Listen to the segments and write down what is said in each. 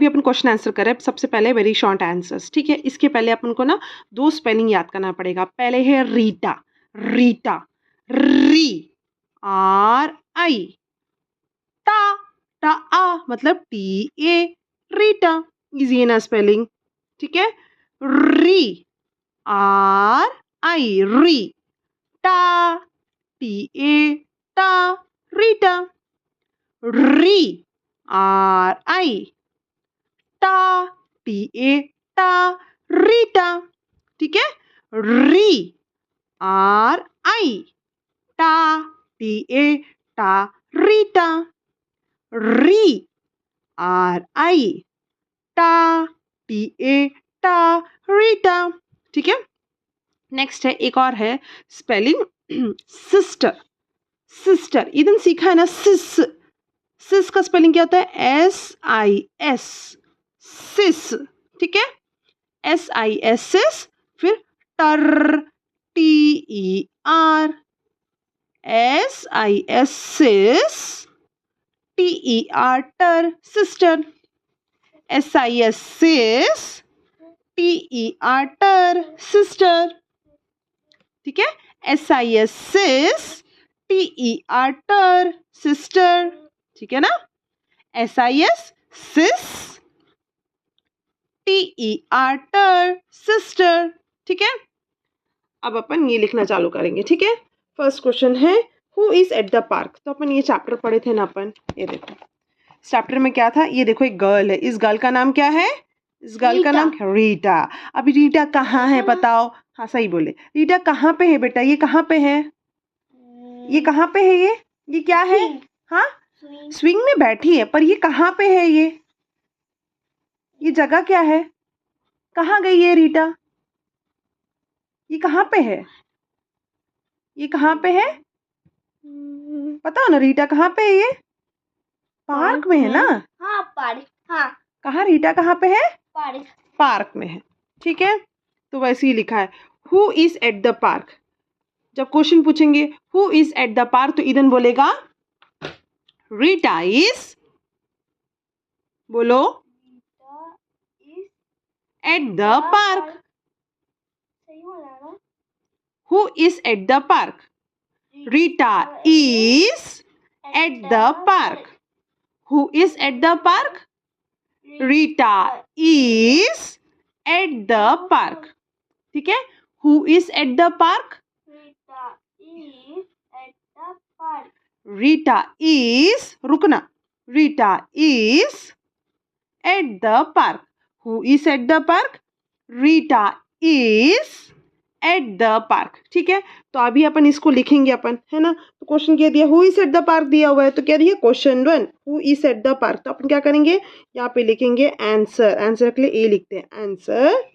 अभी अपन question answer करें। सबसे पहले वेरी शॉर्ट आंसर्स, ठीक है। इसके पहले अपन को ना 2 स्पेलिंग याद करना पड़ेगा। पहले है रीटा, रीटा, री आर आई, टा, टा आ मतलब टी ए, रीटा। इजी है ना स्पेलिंग, ठीक है। री आर आई, री, टा, टी ए, टा, रीटा। री आर आई, टा, टी ए, टा, रीटा, ठीक है। री आर आई, टा, टी ए, टा, रीटा। री आर आई, टा, टी ए, टा, रीटा, ठीक है। नेक्स्ट है, एक और है स्पेलिंग सिस्टर, सिस्टर। इधर सीखा है ना सिस, सिस का स्पेलिंग क्या होता है? SIS, सिस, ठीक है। SIS, फिर टर, TER, SIS, सिस, TER, टर, सिस्टर। SIS, सिस, TER, टर, सिस्टर, ठीक है। SIS, सिस, TER, टर, सिस्टर, ठीक है ना। SIS, सिस, TER, टर, सिस्टर, ठीक है। अब अपन ये लिखना चालू करेंगे, ठीक है। फर्स्ट क्वेश्चन है who is at the park. तो अपन ये चैप्टर पढ़े थे ना अपन, ये देखो चैप्टर में क्या था। ये देखो एक गर्ल है, इस गर्ल का नाम क्या है? इस गर्ल का नाम रीटा। अभी रीटा कहाँ है बताओ? हाँ सही बोले। रीटा कहाँ पे है बेटा? ये कहाँ पे है? ये कहाँ पे है? ये क्या है? हाँ स्विंग में बैठी है, पर ये कहाँ पे है? ये जगह क्या है? कहाँ गई है रीटा? ये कहाँ पे है? ये कहाँ पे है? पता हो ना रीटा कहाँ पे है? ये पार्क में है ना। हाँ पार्क, हाँ। कहाँ रीटा कहाँ पे है? पार्क, पार्क में है, ठीक है। तो वैसे ही लिखा है who is at the park. जब क्वेश्चन पूछेंगे who is at the park तो इधर बोलेगा रीटा इज, बोलो एट द पार्क। सही बोला ना? Who is at the park? Rita is at the park. Who is at the park? Rita is at the park, ठीक है। Who is at the park? Rita is at the park. Rita is, रुकना, Rita is at the park. Who is at the park? Rita is at the park, ठीक है। तो अभी अपन इसको लिखेंगे अपन, है ना। तो क्वेश्चन क्या दिया? Who is at the park दिया हुआ है, तो क्या दिया? Question 1 who is at the park. तो अपन क्या करेंगे? यहाँ पे लिखेंगे आंसर, आंसर के लिए ए लिखते हैं आंसर।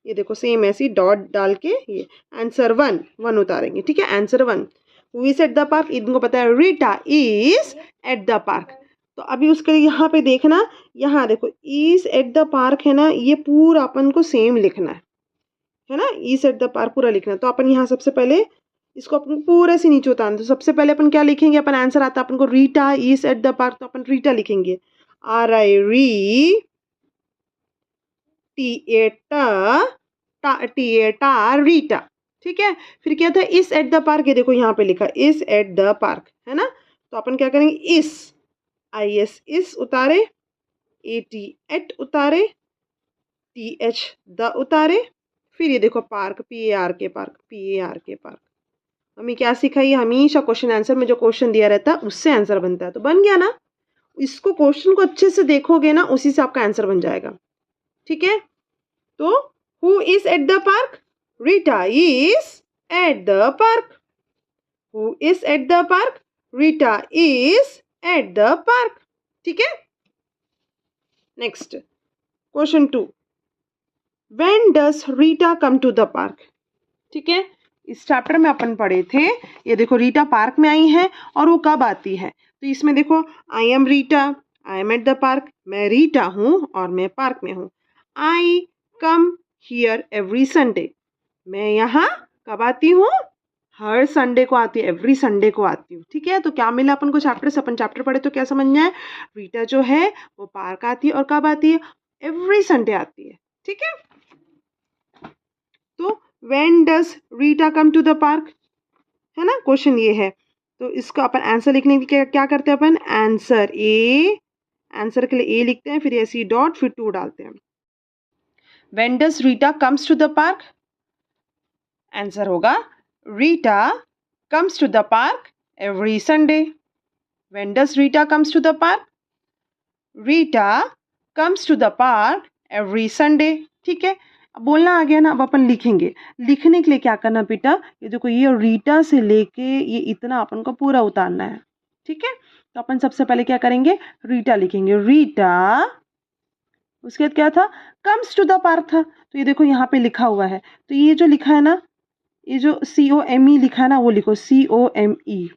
ये देखो सेम ऐसी डॉट डाल के ये आंसर 1 उतारेंगे, ठीक है। Answer 1 who is at the park, इनको पता है Rita is at the park. तो अभी उसके लिए यहाँ पे देखना, यहाँ देखो इज एट द पार्क है ना, ये पूरा अपन को सेम लिखना है ना। इज एट द पार्क पूरा लिखना। तो अपन यहाँ सबसे पहले इसको अपन पूरे से नीचे उतारना। तो सबसे पहले अपन क्या लिखेंगे? अपन आंसर आता है अपन को Rita is at the park, तो अपन रीटा लिखेंगे RI, री, TA, टा, रीटा, ठीक है। फिर क्या था? इस एट द पार्क, ये देखो यहाँ पे लिखा इस एट द पार्क, है ना। तो अपन क्या करेंगे? इस IS, इस उतारे, AT, एट उतारे, TH, द उतारे, फिर ये देखो park, PARK park, PARK park. हमें क्या सिखाई? हमेशा क्वेश्चन आंसर में जो क्वेश्चन दिया रहता है उससे आंसर बनता है। तो बन गया ना। इसको क्वेश्चन को अच्छे से देखोगे ना, उसी से आपका आंसर बन जाएगा, ठीक है। तो who is at the park? Rita is at the park. Who is at the park? Rita is at the park, ठीक है। Next question 2 when does Rita come to the park, ठीक है। इस चैप्टर में अपन पढ़े थे, ये देखो रीटा पार्क में आई है और वो कब आती है। तो इसमें देखो I am Rita, I am eight the park, मैं रीटा हूँ और मैं पार्क में हूँ। आई कम हियर एवरी संडे, मैं यहाँ कब आती हूँ? हर संडे को आती है, एवरी संडे को आती हूँ। ठीक है, तो क्या मिला अपन को चैप्टर से, अपन चैप्टर पढ़े तो क्या समझ में आया, रीटा जो है वो पार्क आती है और कब आती है, एवरी संडे आती है। ठीक है, तो when does Rita come to the park, है ना, क्वेश्चन ये है। तो इसका अपन आंसर लिखने की क्या करते हैं, अपन आंसर ए, आंसर के लिए ए लिखते हैं, फिर ऐसी डॉट, फिर 2 डालते हैं। When does Rita comes to the park, answer होगा Rita comes to the park every Sunday. When does Rita comes to the park, Rita comes to the park every Sunday. ठीक है, अब बोलना आ गया ना, अब अपन लिखेंगे। लिखने के लिए क्या करना बेटा, ये देखो ये रीटा से लेके ये इतना अपन को पूरा उतारना है। ठीक है, तो अपन सबसे पहले क्या करेंगे, रीटा लिखेंगे, रीटा, उसके बाद क्या था, कम्स टू द पार्क था, तो ये देखो यहाँ पे लिखा हुआ है, तो ये जो लिखा है ना, ये जो COME लिखा है ना, वो लिखो COME,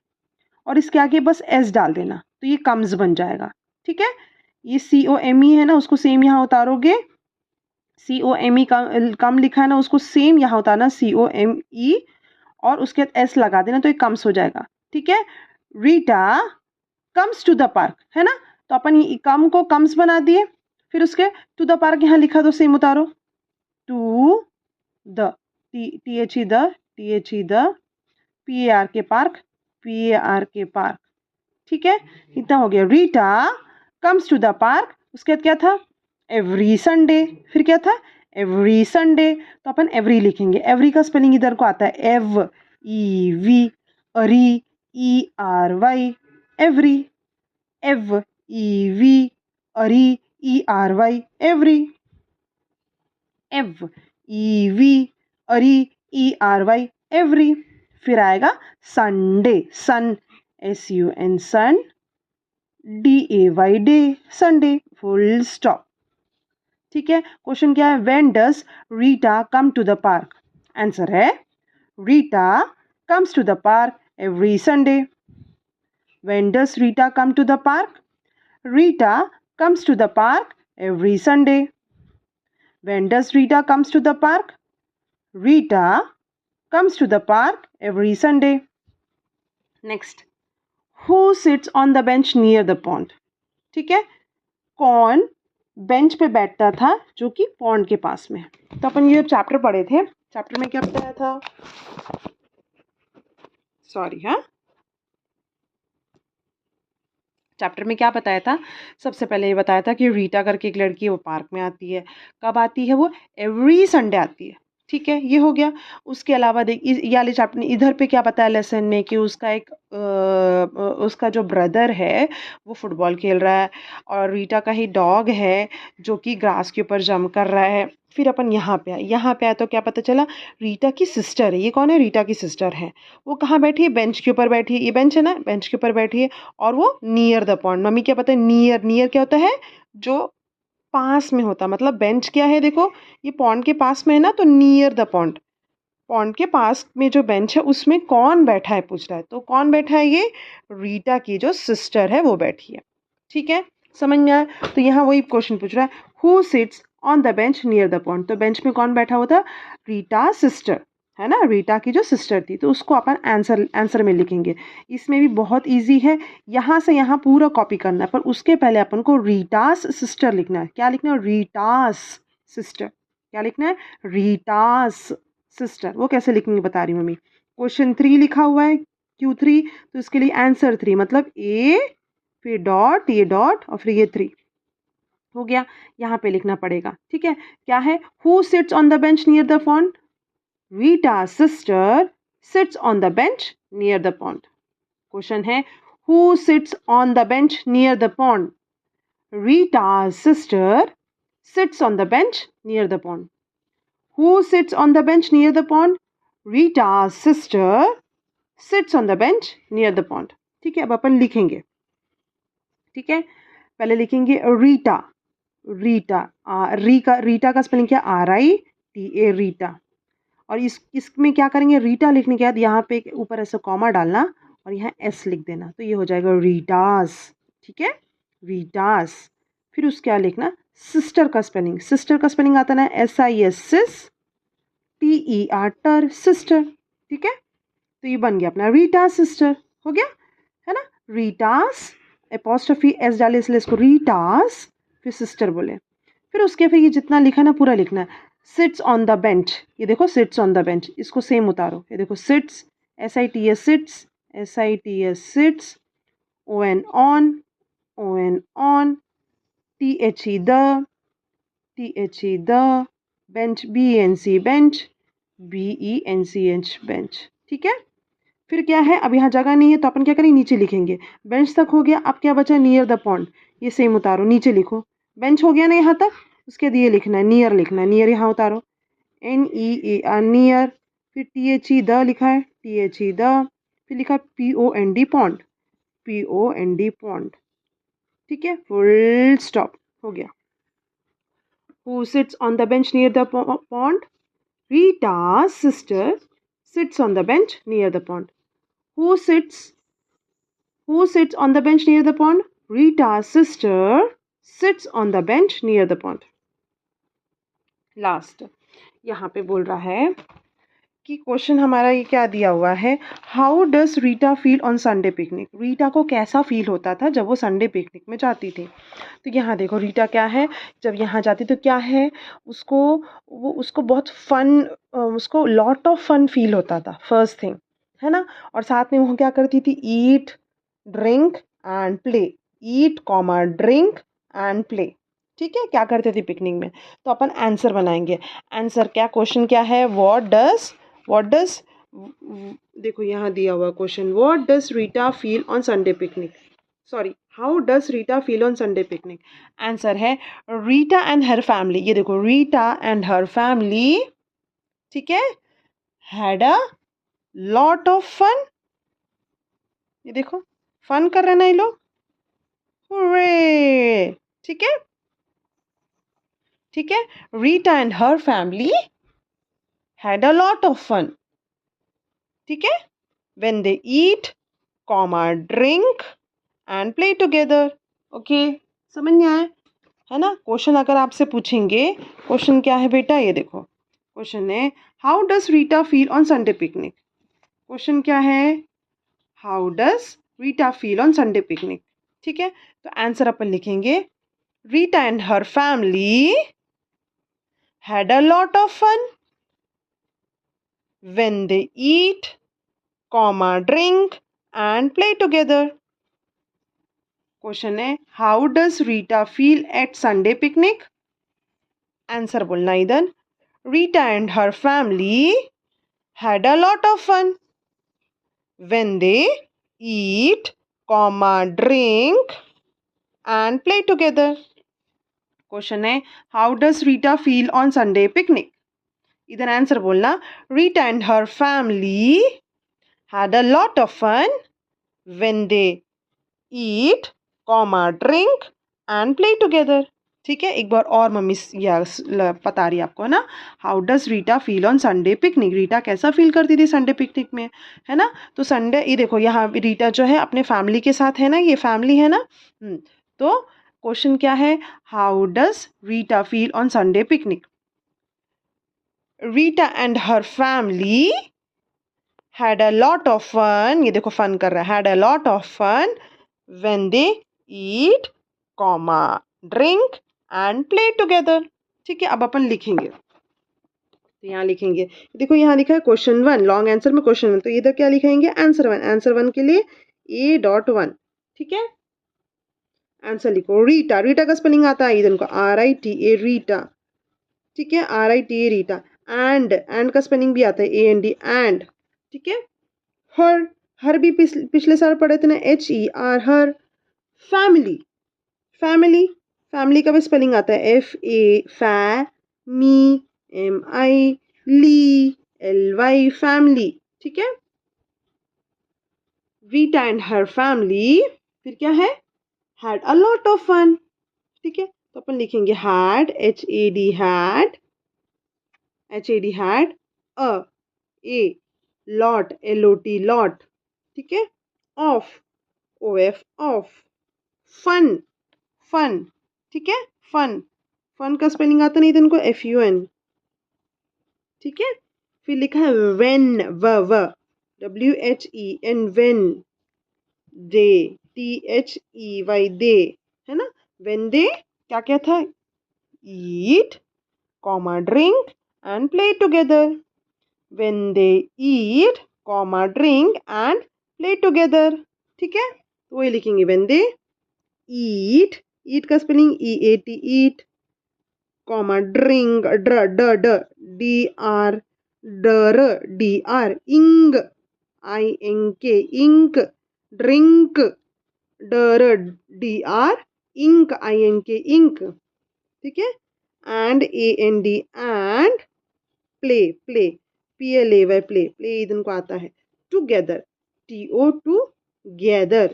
और इसके आगे बस S डाल देना, तो ये कम्स बन जाएगा। ठीक है, ये COME है ना, उसको सेम यहाँ उतारोगे, COME कम लिखा है ना, उसको सेम यहाँ उतारना COME, और उसके बाद S लगा देना, तो ये कम्स हो जाएगा। ठीक है, Rita comes to the park, है ना, तो अपन ये कम को कम्स बना दिए, फिर उसके टू द पार्क यहाँ लिखा, तो सेम उतारो, to the, THE the, PAR के पार्क, PAR के पार्क। ठीक है, इतना हो गया, Rita comes to the park, उसके बाद क्या था, एवरी संडे, फिर क्या था, एवरी संडे, तो अपन एवरी लिखेंगे। एवरी का स्पेलिंग इधर को आता है, EV, अरी, ERY, एवरी, EV, अरी, ERY, एवरी, EV, अरी, ERY, एवरी। फिर आएगा Sunday, sun, SUN, sun, DAY, day, Sunday, full stop. ठीक है, क्वेश्चन क्या है, when does Rita come to the park, answer है Rita comes to the park every Sunday. When does Rita come to the park, Rita comes to the park every Sunday. When does Rita comes to the park, Rita comes to the park every Sunday. Next, who sits on the bench near the pond, ठीक है, कौन bench पे बैठता था जो कि pond के पास में। तो अपन ये चैप्टर पढ़े थे, चैप्टर में क्या बताया था, सॉरी, हाँ, चैप्टर में क्या बताया था, सबसे पहले ये बताया था कि रीटा करके एक लड़की है, वो पार्क में आती है, कब आती है, वो एवरी संडे आती है। ठीक है, ये हो गया। उसके अलावा देख, ये वाले चैप्टर इधर पे क्या बताया लेसन में, कि उसका एक उसका जो ब्रदर है वो फुटबॉल खेल रहा है, और रीटा का ही डॉग है जो कि ग्रास के ऊपर जंप कर रहा है। फिर अपन यहाँ पे आए तो क्या पता चला, रीटा की सिस्टर है। ये कौन है, रीटा की सिस्टर है। वो कहाँ बैठी है, बेंच के ऊपर बैठी है, ये बेंच है ना, बेंच के ऊपर बैठी है, और वो नियर द पॉन्ड। मम्मी क्या पता है, नियर, नियर क्या होता है, जो पास में होता, मतलब बेंच क्या है, देखो ये पॉन्ड के पास में है ना, तो नियर द पॉन्ड, पॉन्ड के पास में जो बेंच है उसमें कौन बैठा है पूछ रहा है, तो कौन बैठा है, ये रीटा की जो सिस्टर है वो बैठी है। ठीक है, समझ में आया। तो यहाँ वही क्वेश्चन पूछ रहा है, who sits on the bench near the pond, तो बेंच में कौन बैठा हुआ था, रीटा सिस्टर, है ना, रीटा की जो सिस्टर थी। तो उसको अपन आंसर में लिखेंगे। इसमें भी बहुत इजी है, यहाँ से यहाँ पूरा कॉपी करना है, पर उसके पहले अपन को रीटास सिस्टर लिखना है। क्या लिखना है, रीटास सिस्टर, क्या लिखना है, रीटास सिस्टर। वो कैसे लिखेंगे बता रही हूँ मम्मी। क्वेश्चन 3 लिखा हुआ है, Q3, तो इसके लिए आंसर 3, मतलब A, फिर डॉट, ये डॉट, और फिर ये 3 हो गया। यहाँ पे लिखना पड़ेगा। ठीक है, क्या है, who sits on the bench near the pond, Rita's sister sits on the bench near the pond. Question है, who sits on the bench near the pond? Rita's sister sits on the bench near the pond. Who sits on the bench near the pond? Rita's sister sits on the bench near the pond. ठीक है, अब अपन लिखेंगे। ठीक है, पहले लिखेंगे रीटा, रीटा का spelling क्या, RITA, रीटा। और इसमें क्या करेंगे, रीटा लिखने के बाद यहाँ पे ऊपर ऐसा कॉमा डालना और यहाँ S लिख देना, तो ये हो जाएगा रीटास। ठीक है, रीटास। फिर उसके क्या लिखना, सिस्टर का स्पेलिंग आता है SIS, SIS, TER, टर, सिस्टर। ठीक है, तो ये बन गया अपना रीटा सिस्टर, हो गया है ना। रीटास, एपोस्ट्रोफी एस डाले इसलिए इसको रीटास, फिर सिस्टर बोले। फिर उसके फिर ये जितना लिखा ना पूरा लिखना है। सिट्स ऑन द बेंच, ये देखो सिट्स ऑन द बेंच, इसको सेम उतारो, ये देखो sits, SITS sits, SITS sits, ON on, ON on, THE the, THE the, bench BENC bench, BENCH bench. ठीक है। फिर क्या है, अब यहाँ जगह नहीं है तो अपन क्या करें, नीचे लिखेंगे। बेंच तक हो गया, अब क्या बचा, नियर द पॉन्ड, ये सेम उतारो, नीचे लिखो। बेंच हो गया ना यहाँ तक, उसके दिए लिखना है, नियर लिखना है, नियर यहाँ उतारो, NEAR नियर। फिर THE द लिखा है, THE द, फिर लिखा POND पॉन्ड, POND पॉन्ड। ठीक है, फुल स्टॉप, हो गया। Who sits on the bench near the pond? Rita's sister sits on the bench near the pond. Who sits on the bench near the pond? Rita's sister sits on the bench near the pond. Last, यहाँ पे बोल रहा है कि question हमारा ये क्या दिया हुआ है, how does Rita feel on Sunday picnic. Rita को कैसा फील होता था जब वो संडे पिकनिक में जाती थी। तो यहाँ देखो रीटा क्या है, जब यहाँ जाती तो क्या है, उसको बहुत फन, उसको लॉट ऑफ फन फील होता था, फर्स्ट थिंग, है ना। और साथ में वो क्या करती थी, eat drink and play, eat comma drink and play. ठीक है, क्या करते थे पिकनिक में। तो अपन आंसर बनाएंगे। आंसर क्या, क्वेश्चन क्या है, व्हाट डज देखो यहाँ दिया हुआ question, what does Rita feel on Sunday picnic, sorry how does Rita feel on Sunday picnic. Answer है रीटा एंड हर फैमिली, ये देखो रीटा एंड हर फैमिली, ठीक है, had a lot of fun, ये देखो फन कर रहे हैं ना ये लोग, हुर्रे। ठीक है, ठीक है, Rita and her family had a lot of fun, ठीक है, when they eat, comma, drink and play together. Okay, समझ में आया है ना। क्वेश्चन अगर आपसे पूछेंगे, क्वेश्चन क्या है बेटा, ये देखो क्वेश्चन है, how does Rita feel on Sunday picnic. Question क्या है, how does Rita feel on Sunday picnic. ठीक है, तो आंसर अपन लिखेंगे, Rita and her family had a lot of fun when they eat, comma, drink and play together. Question है, how does Rita feel at Sunday picnic. Answer बोलना इधर, Rita and her family had a lot of fun when they eat, comma, drink and play together. Question है, how does Rita feel on Sunday picnic. इधर answer बोलना, Rita and her family had a lot of fun when they eat, comma, drink and play together. ठीक है, एक बार और mummy बता रही है आपको, है ना। How does Rita feel on Sunday picnic, Rita कैसा फील करती थी संडे पिकनिक में, है ना। तो संडे, ये देखो यहाँ रीटा जो है अपने फैमिली के साथ है ना, ये फैमिली है ना। तो क्वेश्चन क्या है, how does Rita feel on Sunday picnic. Rita and her family had a lot of fun, ये देखो फन कर रहा है, had a lot of fun when they eat, comma, drink and play together. ठीक है, अब अपन लिखेंगे, तो यहाँ लिखेंगे, देखो यहाँ लिखा है क्वेश्चन 1, लॉन्ग आंसर में क्वेश्चन 1, तो इधर क्या लिखेंगे, आंसर 1, आंसर 1 के लिए A.1। ठीक है, आंसर लिखो, रीटा, रीटा का स्पेलिंग आता है इधर को, RITA रीटा। ठीक है, RITA रीटा। एंड का स्पेलिंग भी आता है AND एंड। ठीक है, हर भी पिछले साल पढ़े थे ना, HER हर। फैमिली, फैमिली का भी स्पेलिंग आता है FA MI LY फैमिली। ठीक है, रीटा एंड हर फैमिली, फिर क्या है, had a lot of fun. ठीक है, तो अपन लिखेंगे had, HAD a lot, LOT lot. ठीक है, ऑफ, OF ऑफ, फन। ठीक है, फन का स्पेलिंग आता नहीं था इनको, FUN। ठीक है, फिर लिखा है वेन, व WHEN when, they, THEY they, है ना। when they क्या क्या था, eat, comma drink and play together। when they eat, comma drink and play together। ठीक है, तो वही लिखेंगे when they eat, eat का spelling EAT eat, comma drink DR DR ing INK ink, drink DR ink INK ink। ठीक है, and AND and play play PLAY play play इनको आता है। together TO together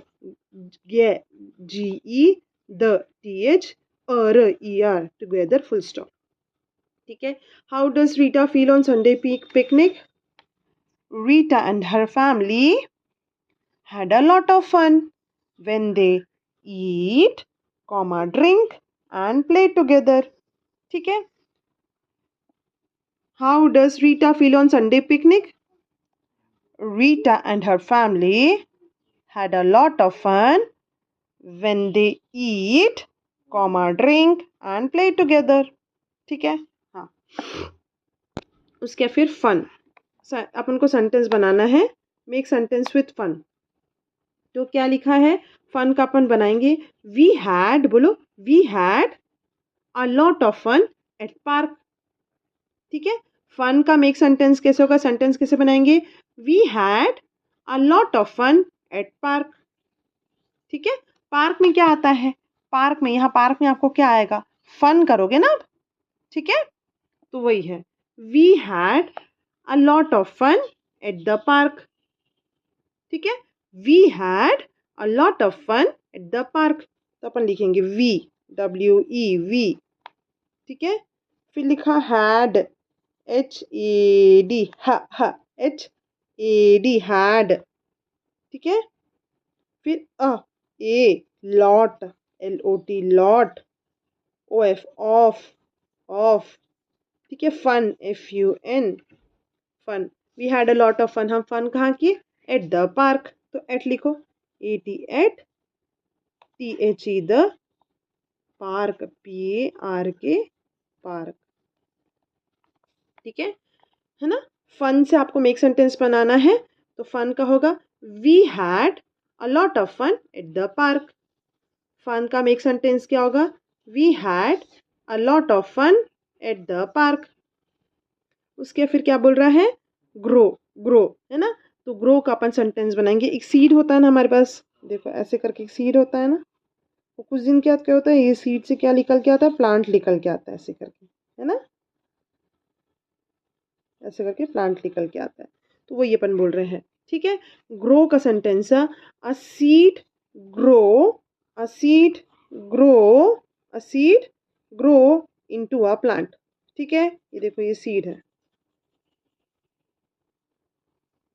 GE the TH ER together full stop। ठीक है, how does Rita feel on Sunday picnic? Rita and her family had a lot of fun when they eat, comma drink and play together। ठीक है, how does Rita feel on Sunday picnic? Rita and her family had a lot of fun when they eat, comma drink and play together। ठीक है, हाँ, उसके फिर fun, अपन को sentence बनाना है, make sentence with fun. तो क्या लिखा है, फन का अपन बनाएंगे, वी हैड, बोलो we had a lot of fun at park. ठीक है, फन का मेक सेंटेंस कैसे होगा, सेंटेंस कैसे बनाएंगे, we had a lot of fun at park. ठीक है, पार्क में क्या आता है, पार्क में, यहाँ पार्क में आपको क्या आएगा, फन करोगे ना आप। ठीक है, तो वही है, we had a lot of fun at the park. ठीक है, we had a lot of fun at the park, तो अपन लिखेंगे वी WE वी। ठीक है, फिर लिखा हैड HAD HAD हैड। ठीक है, फिर a lot LOT lot, OF of. ठीक है, fun FUN fun, we had a lot of fun, हम फन कहाँ किए, एट द पार्क, तो एट लिखो AT at THE the park PARK park. ठीक है ना, फन से आपको मेक सेंटेंस बनाना है, तो फन का होगा we had a lot of fun at the park. Fun का मेक सेंटेंस क्या होगा, we had a lot of fun at the park. उसके फिर क्या बोल रहा है, ग्रो ग्रो, है ना, तो ग्रो का अपन सेंटेंस बनाएंगे, एक सीड होता है ना हमारे पास, देखो ऐसे करके एक सीड होता है ना, वो कुछ दिन के बाद क्या होता है, ये सीड से क्या निकल के आता है, प्लांट निकल के आता है, ऐसे करके, है ना, ऐसे करके प्लांट निकल के आता है, तो वही अपन बोल रहे हैं। ठीक है, ग्रो का सेंटेंस है a seed grow, a seed grow, a seed grow into a plant. ठीक है, ये देखो ये सीड है,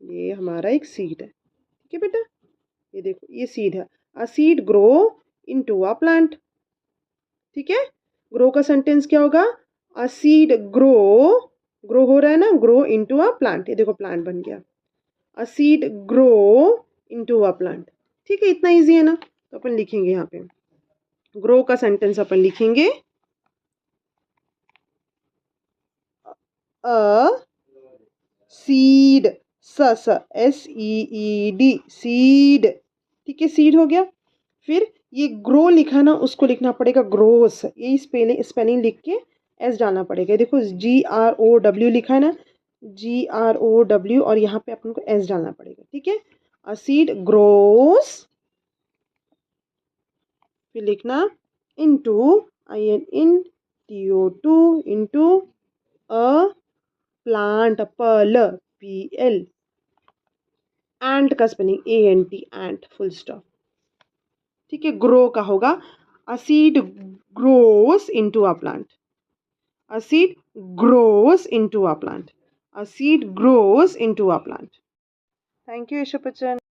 ये हमारा एक सीड है। ठीक है बेटा, ये देखो ये सीड है, a seed grow into a plant. ठीक है, ग्रो का सेंटेंस क्या होगा, अ सीड ग्रो, ग्रो हो रहा है ना, ग्रो इनटू अ प्लांट, ये देखो प्लांट बन गया, a seed grow into a plant. ठीक है, इतना इजी है ना, तो अपन लिखेंगे यहाँ पे ग्रो का सेंटेंस अपन लिखेंगे अ सीड SEED सीड। ठीक है, सीड हो गया, फिर ये ग्रो लिखा ना, उसको लिखना पड़ेगा ग्रोस, यही स्पेलिंग लिख के एस डालना पड़ेगा। देखो GROW लिखा है ना, GROW, और यहाँ पे अपन को एस डालना पड़ेगा। ठीक है, अ सीड ग्रोस, फिर लिखना into IN TO2 into a plant PL, ant का spelling ANT ant full stop. ठीक है, ग्रो का होगा a seed grows into a plant, a seed grows into a plant, a seed grows into a plant. Thank you Isha Bachchan.